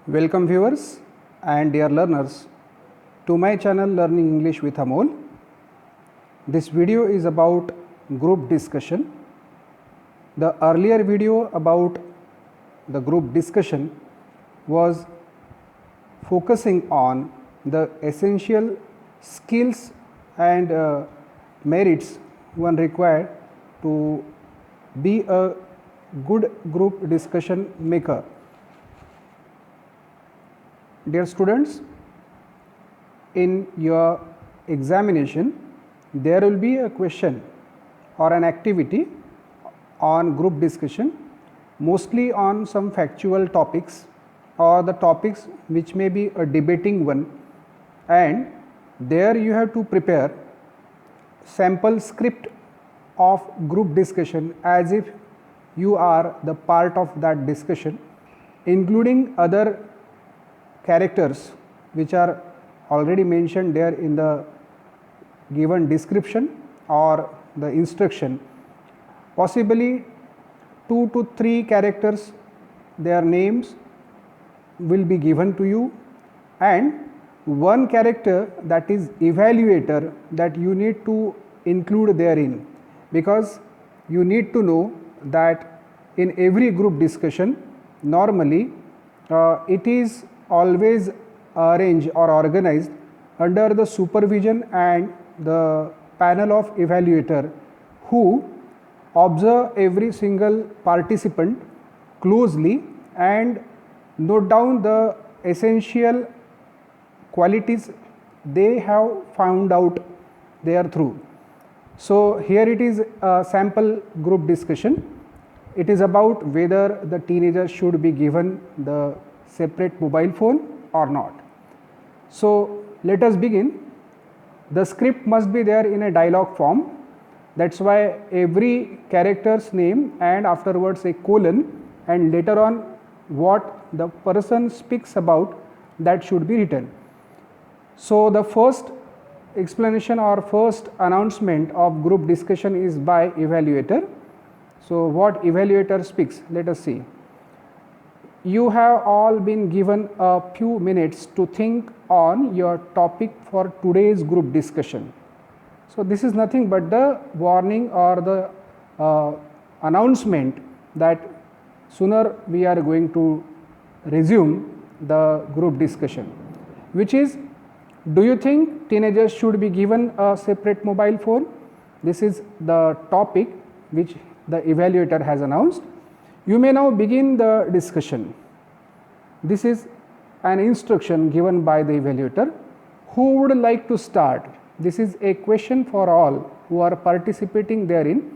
Welcome viewers and dear learners to my channel Learning English with Amol. This video is about group discussion. The earlier video about the group discussion was focusing on the essential skills and merits one required to be a good group discussion maker. Dear students, in your examination there will be a question or an activity on group discussion, mostly on some factual topics or the topics which may be a debating one, and there you have to prepare sample script of group discussion as if you are the part of that discussion, including other characters which are already mentioned there in the given description or the instruction. Possibly 2 to 3 characters, their names will be given to you, and one character, that is evaluator, that you need to include therein, because you need to know that in every group discussion normally it is always arranged or organized under the supervision and the panel of evaluator who observe every single participant closely and note down the essential qualities they have found out there through. So here it is a sample group discussion. It is about whether the teenager should be given the separate mobile phone or not. So let us begin. The script must be there in a dialogue form. That's why every character's name and afterwards a colon, and later on what the person speaks about, that should be written. So the first explanation or first announcement of group discussion is by evaluator. So what evaluator speaks, let us see. You have all been given a few minutes to think on your topic for today's group discussion. So this is nothing but the warning or the announcement that sooner we are going to resume the group discussion, which is, do you think teenagers should be given a separate mobile phone? This is the topic which the evaluator has announced. You may now begin the discussion. This is an instruction given by the evaluator. Who would like to start? This is a question for all who are participating therein,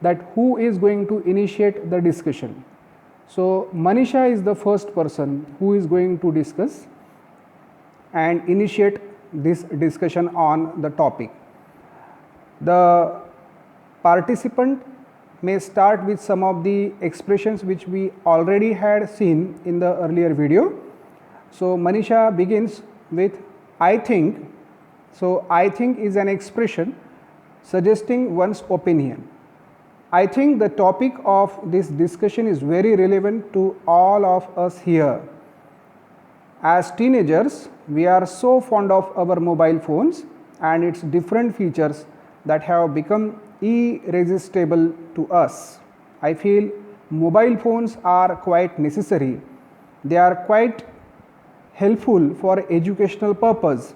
that who is going to initiate the discussion. So Manisha is the first person who is going to discuss and initiate this discussion on the topic. The participant may start with some of the expressions which we already had seen in the earlier video. So Manisha begins with I think. So I think is an expression suggesting one's opinion. I think the topic of this discussion is very relevant to all of us here. As teenagers, we are so fond of our mobile phones and its different features that have become irresistible to us. I feel mobile phones are quite necessary. They are quite helpful for educational purpose.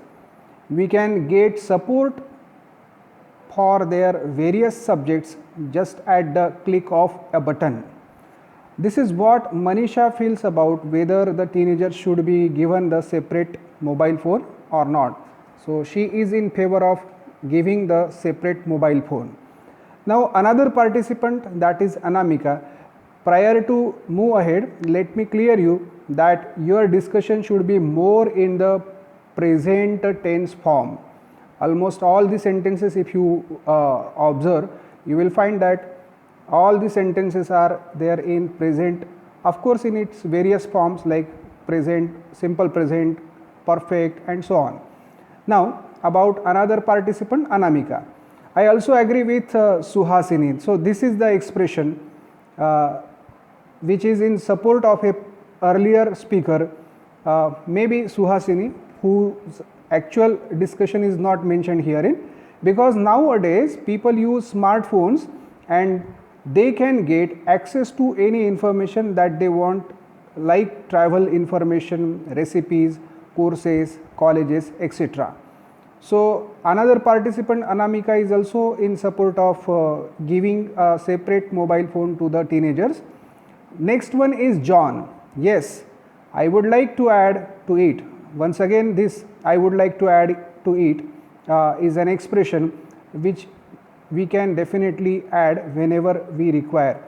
We can get support for their various subjects just at the click of a button. This is what Manisha feels about whether the teenager should be given the separate mobile phone or not. So she is in favor of giving the separate mobile phone. Now another participant, that is Anamika. Prior to move ahead, let me clear you that your discussion should be more in the present tense form. Almost all the sentences, if you observe, you will find that all the sentences are there in present, of course in its various forms like present, simple present, perfect, and so on. Now about another participant, Anamika. I also agree with Suhasini. So this is the expression which is in support of a earlier speaker maybe Suhasini, whose actual discussion is not mentioned herein, because nowadays people use smartphones and they can get access to any information that they want, like travel information, recipes, courses, colleges, etc. So another participant, Anamika, is also in support of giving a separate mobile phone to the teenagers. Next one is John. Yes, I would like to add to it. Once again, this I would like to add to it is an expression which we can definitely add whenever we require.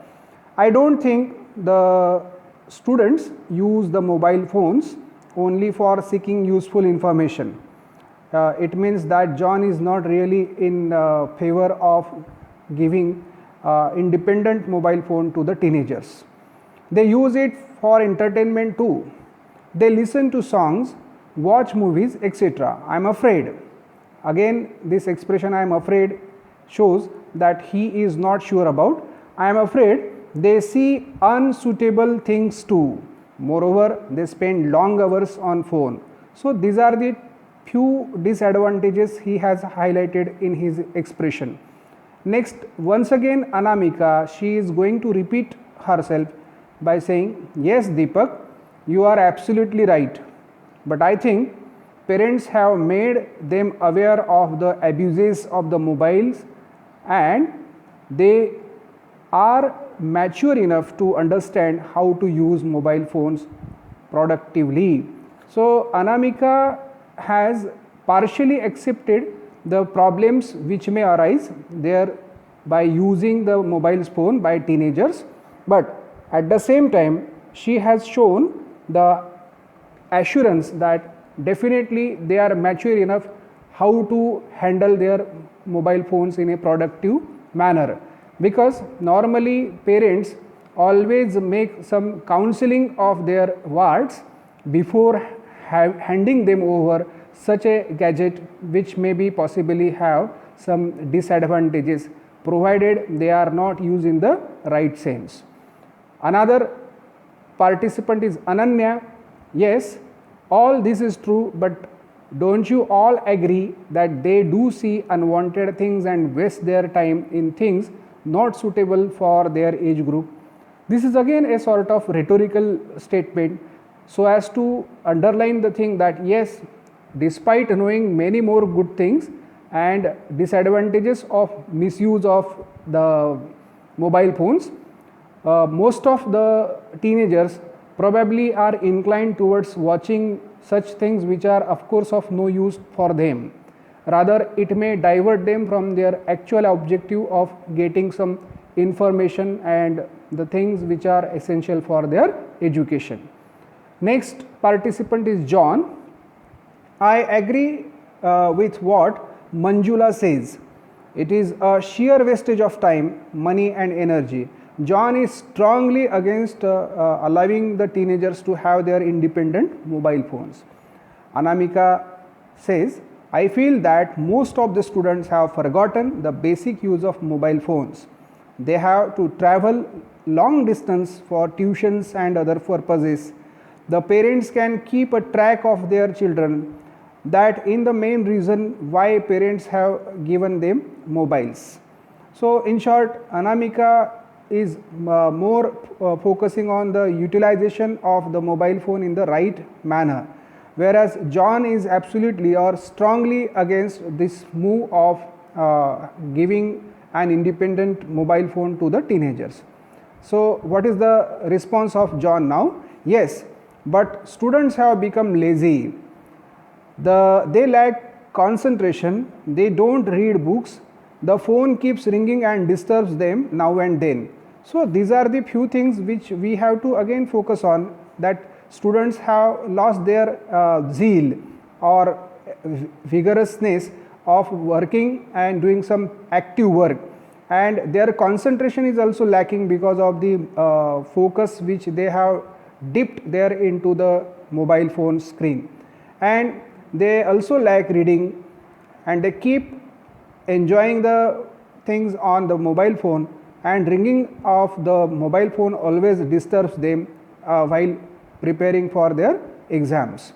I don't think the students use the mobile phones only for seeking useful information. It means that John is not really in favor of giving independent mobile phone to the teenagers. They use it for entertainment too. They listen to songs, watch movies, etc. I am afraid. Again, this expression I am afraid shows that he is not sure about. I am afraid they see unsuitable things too. Moreover, they spend long hours on phone. So these are the few disadvantages he has highlighted in his expression. Next, once again Anamika, she is going to repeat herself by saying, yes Deepak, you are absolutely right, but I think parents have made them aware of the abuses of the mobiles and they are mature enough to understand how to use mobile phones productively. So Anamika has partially accepted the problems which may arise there by using the mobile phone by teenagers, but at the same time she has shown the assurance that definitely they are mature enough how to handle their mobile phones in a productive manner, because normally parents always make some counseling of their wards before handing them over such a gadget which may be possibly have some disadvantages, provided they are not used in the right sense. Another participant is Ananya. Yes, all this is true, but don't you all agree that they do see unwanted things and waste their time in things not suitable for their age group? This is again a sort of rhetorical statement so as to underline the thing that yes, despite knowing many more good things and disadvantages of misuse of the mobile phones, most of the teenagers probably are inclined towards watching such things which are of course of no use for them. Rather, it may divert them from their actual objective of getting some information and the things which are essential for their education. Next participant is John. I agree with what Manjula says. It is a sheer wastage of time, money and energy. John is strongly against allowing the teenagers to have their independent mobile phones. Anamika says, I feel that most of the students have forgotten the basic use of mobile phones. They have to travel long distance for tuitions and other purposes. The parents can keep a track of their children. That is the main reason why parents have given them mobiles. So in short, Anamika is more focusing on the utilization of the mobile phone in the right manner, whereas John is absolutely or strongly against this move of giving an independent mobile phone to the teenagers. So what is the response of John now? Yes, but students have become lazy. They lack concentration, they don't read books, the phone keeps ringing and disturbs them now and then. So these are the few things which we have to again focus on, that students have lost their zeal or vigorousness of working and doing some active work, and their concentration is also lacking because of the focus which they have dipped there into the mobile phone screen, and they also lack reading and they keep enjoying the things on the mobile phone, and ringing of the mobile phone always disturbs them while preparing for their exams.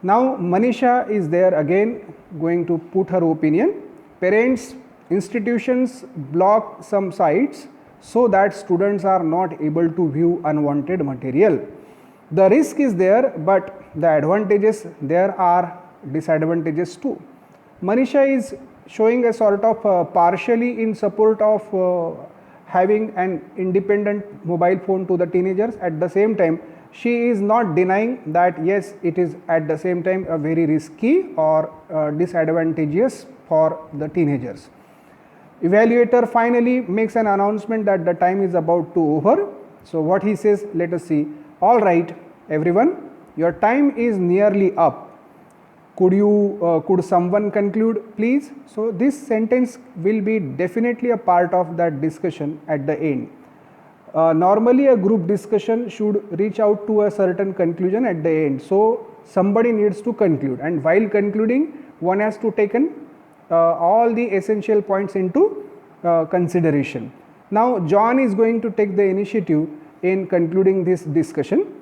Now Manisha is there again going to put her opinion. Parents, institutions block some sites so that students are not able to view unwanted material. The risk is there, but the advantages, there are disadvantages too. Manisha is showing a sort of partially in support of having an independent mobile phone to the teenagers. At the same time, she is not denying that yes, it is at the same time a very risky or disadvantageous for the teenagers. Evaluator finally makes an announcement that the time is about to over. So what he says, let us see. All right, everyone, your time is nearly up. Could someone conclude, please? So this sentence will be definitely a part of that discussion at the end. Normally a group discussion should reach out to a certain conclusion at the end. So somebody needs to conclude, and while concluding, one has to take all the essential points into consideration. Now John is going to take the initiative in concluding this discussion.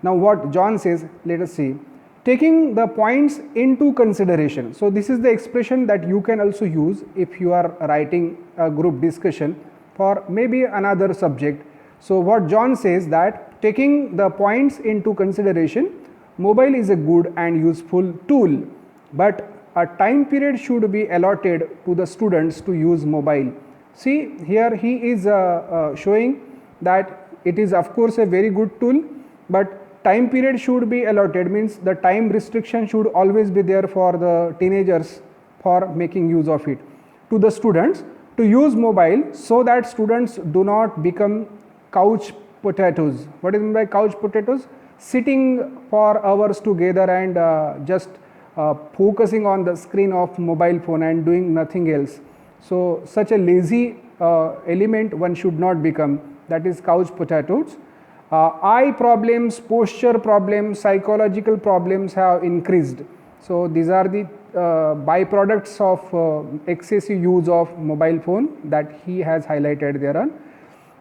Now what John says, let us see. Taking the points into consideration. So this is the expression that you can also use if you are writing a group discussion for maybe another subject. So what John says, that taking the points into consideration, mobile is a good and useful tool, but a time period should be allotted to the students to use mobile. See, here he is showing that it is of course a very good tool, but time period should be allotted, means the time restriction should always be there for the teenagers for making use of it. To the students to use mobile, so that students do not become couch potatoes. What is meant by couch potatoes? Sitting for hours together and just focusing on the screen of mobile phone and doing nothing else. So such a lazy element one should not become, that is couch potatoes. Eye problems, posture problems, psychological problems have increased. So these are the byproducts of excessive use of mobile phone that he has highlighted there on.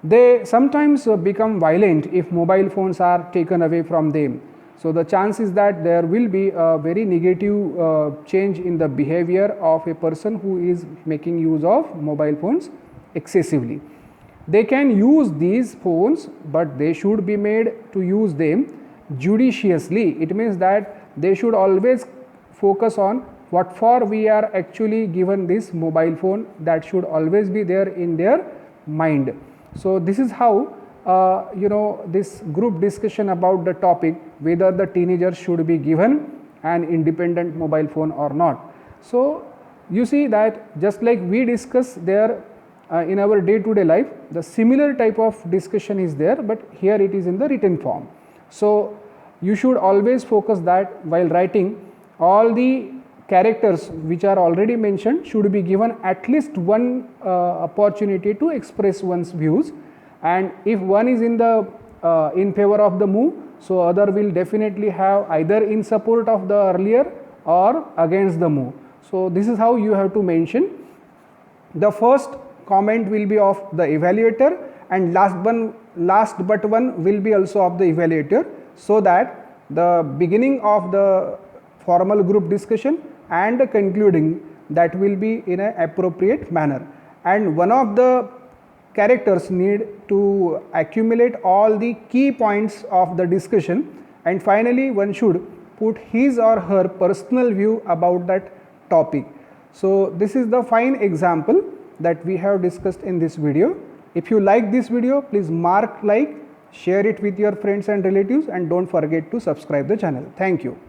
They sometimes become violent if mobile phones are taken away from them. So the chance is that there will be a very negative change in the behavior of a person who is making use of mobile phones excessively. They can use these phones, but they should be made to use them judiciously. It means that they should always focus on what for we are actually given this mobile phone. That should always be there in their mind. So this is how this group discussion about the topic, whether the teenagers should be given an independent mobile phone or not. So you see that just like we discuss there in our day-to-day life, the similar type of discussion is there, but here it is in the written form. So you should always focus that while writing, all the characters which are already mentioned should be given at least one opportunity to express one's views, and if one is in favor of the move, so other will definitely have either in support of the earlier or against the move. So this is how you have to mention. The first comment will be of the evaluator, and last but one will be also of the evaluator, so that the beginning of the formal group discussion and the concluding, that will be in an appropriate manner. And one of the characters need to accumulate all the key points of the discussion, and finally one should put his or her personal view about that topic. So this is the fine example that we have discussed in this video. If you like this video, please mark like, share it with your friends and relatives, and don't forget to subscribe the channel. Thank you.